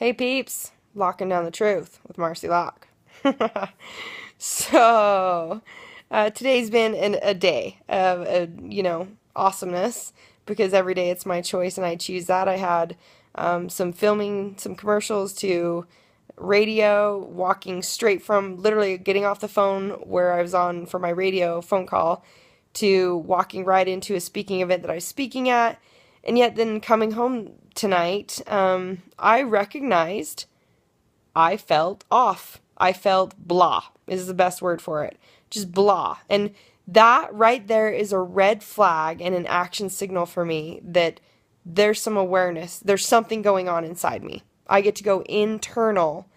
Hey peeps, locking down the truth with Marci Lock. so, today's been a day of, awesomeness because every day it's my choice and I choose that. I had some filming, some commercials to radio, walking straight from literally getting off the phone where I was on for my radio phone call to walking right into a speaking event that I was speaking at. And yet, then coming home tonight, I recognized I felt off. I felt blah, is the best word for it. Just blah. And that right there is a red flag and an action signal for me that there's some awareness. There's something going on inside me. I get to go internal.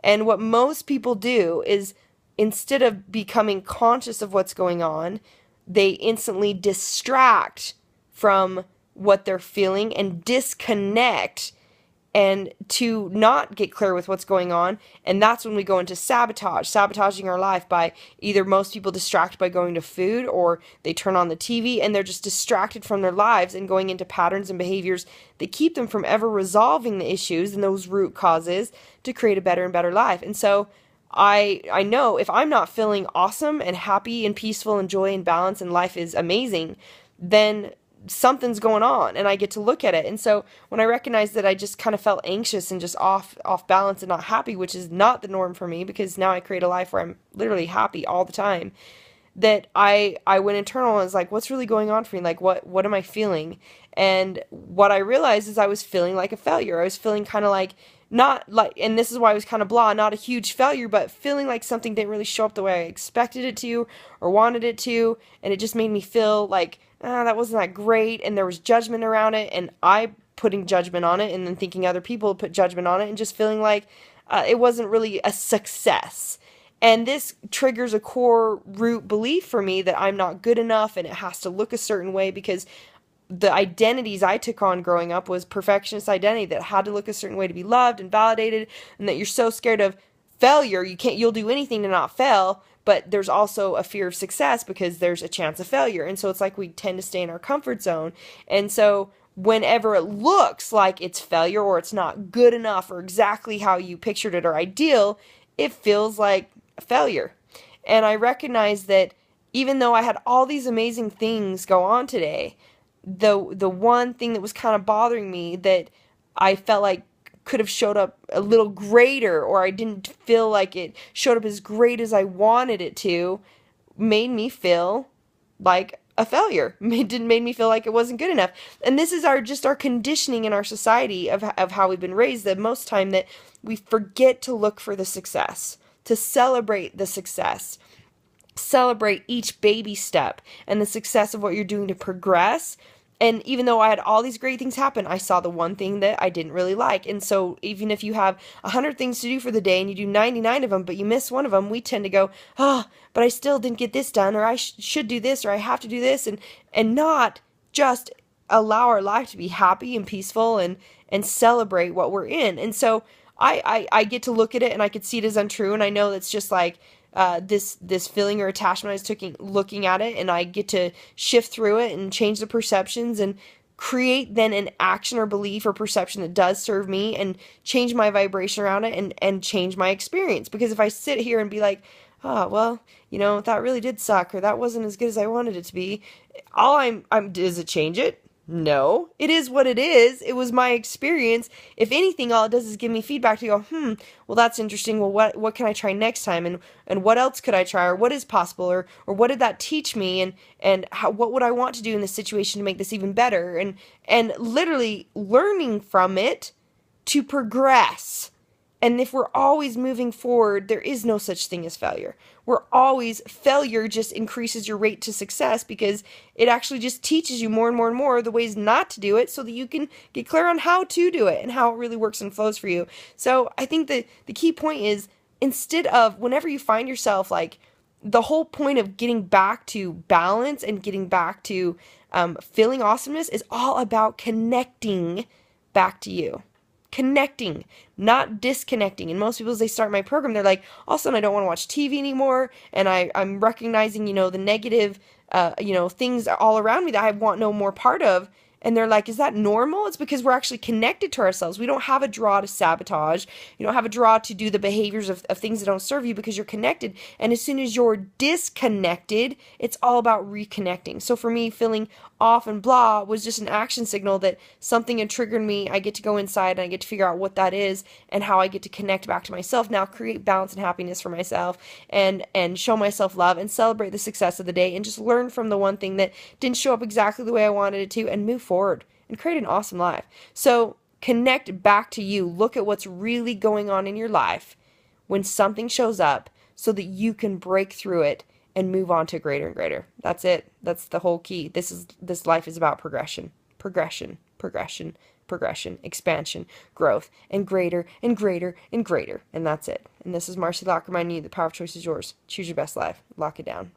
And what most people do is instead of becoming conscious of what's going on, they instantly distract from what they're feeling and disconnect and to not get clear with what's going on. And that's when we go into sabotaging our life by either most people distract by going to food or they turn on the TV and they're just distracted from their lives and going into patterns and behaviors that keep them from ever resolving the issues and those root causes to create a better and better life. And so I know if I'm not feeling awesome and happy and peaceful and joy and balance and life is amazing, then something's going on and I get to look at it. And so when I recognized that I just kind of felt anxious and just off balance and not happy, which is not the norm for me because now I create a life where I'm literally happy all the time, that I went internal and was like, what's really going on for me? Like what am I feeling? And what I realized is I was feeling like a failure. I was feeling kind of like not like, and this is why I was kind of blah, not a huge failure, but feeling like something didn't really show up the way I expected it to or wanted it to. And it just made me feel like, that wasn't that great. And there was judgment around it. And I putting judgment on it and then thinking other people put judgment on it and just feeling like it wasn't really a success. And this triggers a core root belief for me that I'm not good enough and it has to look a certain way because the identities I took on growing up was perfectionist identity that had to look a certain way to be loved and validated, and that you're so scared of failure, you'll do anything to not fail, but there's also a fear of success because there's a chance of failure. And so it's like we tend to stay in our comfort zone. And so whenever it looks like it's failure or it's not good enough or exactly how you pictured it or ideal, it feels like a failure. And I recognize that even though I had all these amazing things go on today, the one thing that was kind of bothering me that I felt like could have showed up a little greater or I didn't feel like it showed up as great as I wanted it to made me feel like a failure. It didn't made me feel like it wasn't good enough. And this is our conditioning in our society of how we've been raised, that most time that we forget to look for the success, to celebrate the success. Celebrate each baby step and the success of what you're doing to progress. And even though I had all these great things happen, I saw the one thing that I didn't really like. And so even if you have 100 things to do for the day and you do 99 of them, but you miss one of them, we tend to go, but I still didn't get this done, or I should do this, or I have to do this, and not just allow our life to be happy and peaceful and celebrate what we're in. And so I get to look at it and I could see it as untrue. And I know that's just like, this feeling or attachment I was looking at it, and I get to shift through it and change the perceptions and create then an action or belief or perception that does serve me and change my vibration around it and change my experience. Because if I sit here and be like, oh, well, that really did suck or that wasn't as good as I wanted it to be, does it change it? No, it is what it is. It was my experience. If anything, all it does is give me feedback to go, well, that's interesting. Well, what can I try next time? And what else could I try? Or what is possible? Or what did that teach me? And what would I want to do in this situation to make this even better? And literally learning from it to progress. And if we're always moving forward, there is no such thing as failure. Failure just increases your rate to success because it actually just teaches you more and more and more the ways not to do it so that you can get clear on how to do it and how it really works and flows for you. So I think that the key point is, instead of whenever you find yourself like, the whole point of getting back to balance and getting back to feeling awesomeness is all about connecting back to you. Connecting, not disconnecting. And most people, as they start my program, they're like, all of a sudden I don't want to watch TV anymore. And I'm recognizing, the negative, things all around me that I want no more part of. And they're like, is that normal? It's because we're actually connected to ourselves. We don't have a draw to sabotage. You don't have a draw to do the behaviors of things that don't serve you because you're connected. And as soon as you're disconnected, it's all about reconnecting. So for me, feeling off and blah was just an action signal that something had triggered me. I get to go inside and I get to figure out what that is and how I get to connect back to myself. Now create balance and happiness for myself and show myself love and celebrate the success of the day and just learn from the one thing that didn't show up exactly the way I wanted it to and move forward and create an awesome life. So connect back to you. Look at what's really going on in your life when something shows up so that you can break through it and move on to greater and greater. That's it. That's the whole key. This life is about progression, progression, progression, progression, expansion, growth, and greater and greater and greater. And that's it. And this is Marci Lock reminding you the power of choice is yours. Choose your best life. Lock it down.